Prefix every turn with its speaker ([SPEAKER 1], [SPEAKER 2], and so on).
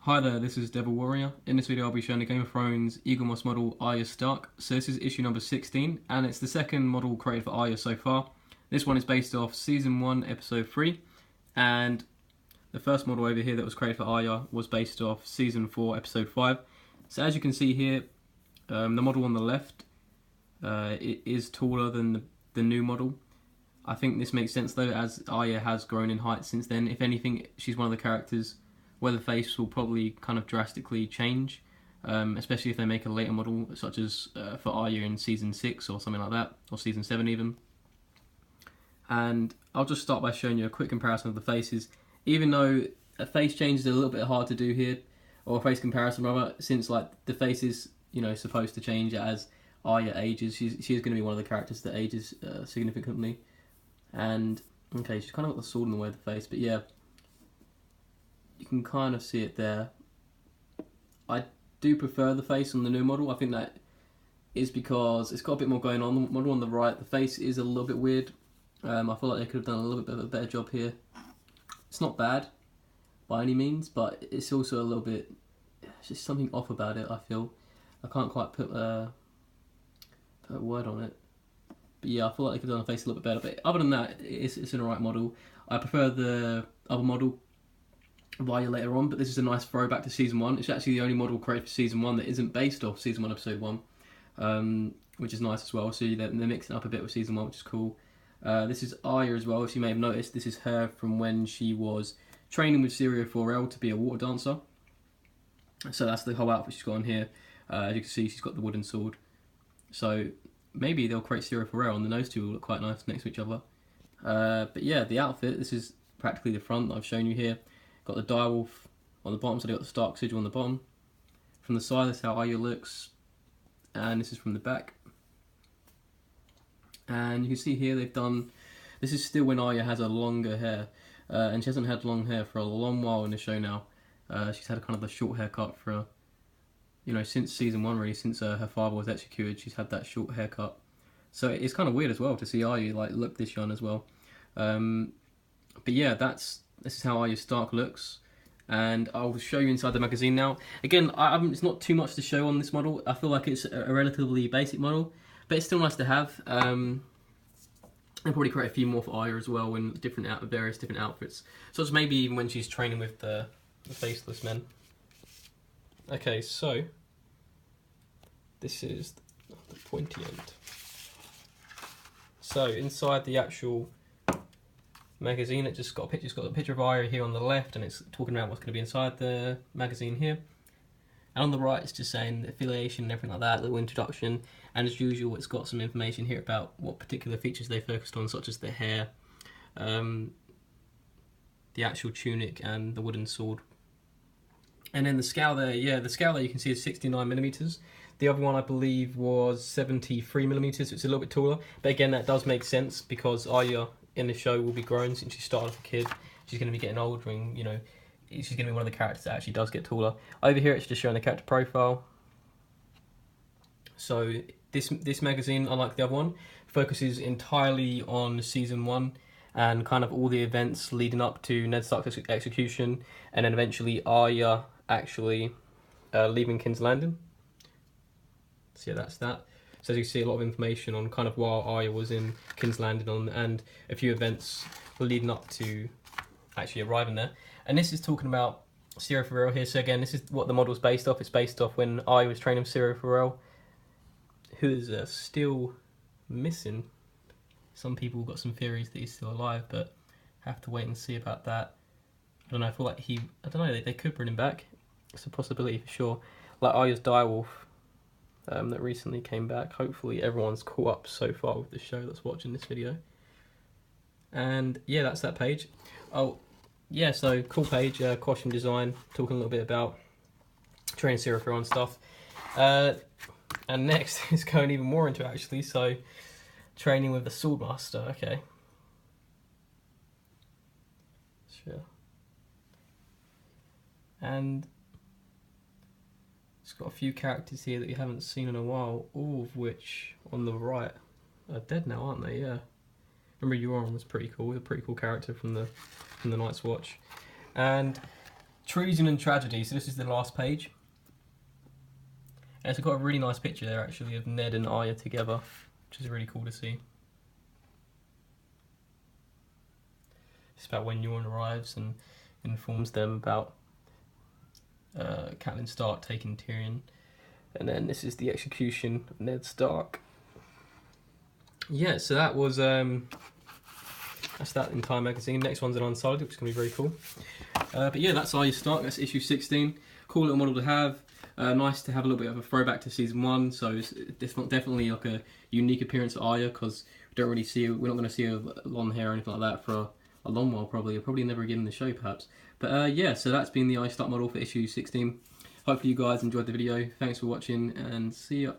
[SPEAKER 1] Hi there, this is Devil Warrior. In this video I'll be showing the Game of Thrones Eaglemoss model Arya Stark. So this is issue number 16 and it's the second model created for Arya so far. This one is based off season 1 episode 3 and the first model over here that was created for Arya was based off season 4 episode 5. So as you can see here, the model on the left it is taller than the new model. I think this makes sense though, as Arya has grown in height since then. If anything, she's one of the characters where the face will probably kind of drastically change, especially if they make a later model, such as for Arya in season 6 or something like that, or season 7 even. And I'll just start by showing you a quick comparison of the faces. Even though a face change is a little bit hard to do here, or a face comparison rather, since like the face is supposed to change as Arya ages. She is going to be one of the characters that ages significantly. And okay, she's kind of got the sword in the way of the face, but yeah, you can kind of see it there. I do prefer the face on the new model. I think that is because it's got a bit more going on. The model on the right, the face is a little bit weird. I feel like they could have done a little bit of a better job here. It's not bad by any means, but it's also a little bit, it's just something off about it, I feel. I can't quite put a word on it. But yeah, I feel like they could have done the face a little bit better. But other than that, it's an alright model. I prefer the other model via later on, but this is a nice throwback to season 1. It's actually the only model created for season 1 that isn't based off season 1 episode 1, which is nice as well. So they're mixing up a bit with season 1, which is cool. This is Arya as well, as you may have noticed. This is her from when she was training with Syria 4L to be a water dancer. So that's the whole outfit she's got on here. As you can see, she's got the wooden sword. So maybe they'll create Syria 4L and then those two will look quite nice next to each other. But yeah, the outfit, this is practically the front that I've shown you here. Got the direwolf on the bottom, so they've got the Stark sigil on the bottom. From the side, that's how Arya looks. And this is from the back. And you can see here they've done, this is still when Arya has a longer hair. And she hasn't had long hair for a long while in the show now. She's had kind of a short haircut for, since season 1 really, since her father was executed, she's had that short haircut. So it's kind of weird as well to see Arya look this young as well. But yeah, this is how Arya Stark looks, and I'll show you inside the magazine now. Again, it's not too much to show on this model. I feel like it's a relatively basic model, but it's still nice to have. I'll probably create a few more for Arya as well in various different outfits. So it's maybe even when she's training with the faceless men. Okay, so this is the pointy end. So inside the actual magazine, it's got a picture of Arya here on the left, and it's talking about what's going to be inside the magazine here. And on the right, it's just saying the affiliation and everything like that, little introduction. And as usual, it's got some information here about what particular features they focused on, such as the hair, the actual tunic, and the wooden sword. And then the scale there, the scale there you can see is 69mm. The other one I believe was 73mm, so it's a little bit taller. But again, that does make sense because Arya in the show will be grown since she started as a kid. She's going to be getting older, and she's going to be one of the characters that actually does get taller. Over here, it's just showing the character profile. So this magazine, unlike the other one, focuses entirely on season 1 and kind of all the events leading up to Ned Stark's execution, and then eventually Arya actually leaving King's Landing. So yeah, that's that. So as you can see, a lot of information on kind of while Arya was in King's Landing and a few events leading up to actually arriving there. And this is talking about Syria 4L here. So again, this is what the model's based off. It's based off when Arya was training Syria 4L, who is still missing. Some people got some theories that he's still alive, but have to wait and see about that. I don't know, I feel like they could bring him back. It's a possibility for sure. Like Arya's direwolf. That recently came back. Hopefully everyone's caught up so far with the show that's watching this video. And yeah, that's that page. Oh yeah, so cool page, costume design, talking a little bit about training Syria 4L and stuff. And next is going even more into actually, so training with the Swordmaster, okay. Sure. And it's got a few characters here that you haven't seen in a while, all of which on the right are dead now, aren't they? Yeah. Remember Euron was pretty cool, a pretty cool character from the Night's Watch. And Treason and Tragedy. So this is the last page. And it's got a really nice picture there actually of Ned and Arya together, which is really cool to see. It's about when Euron arrives and informs them about Catelyn Stark taking Tyrion. And then this is the execution of Ned Stark. Yeah, so that was that's that in Time magazine. Next one's an Unsullied, which is going to be very cool. But yeah, that's Arya Stark. That's issue 16. Cool little model to have. Nice to have a little bit of a throwback to season 1. So it's definitely like a unique appearance of Arya, because we're not going to see her long hair or anything like that for a long while probably never again in the show perhaps. But yeah, so that's been the Arya Stark model for issue 16. Hopefully you guys enjoyed the video. Thanks for watching and see ya.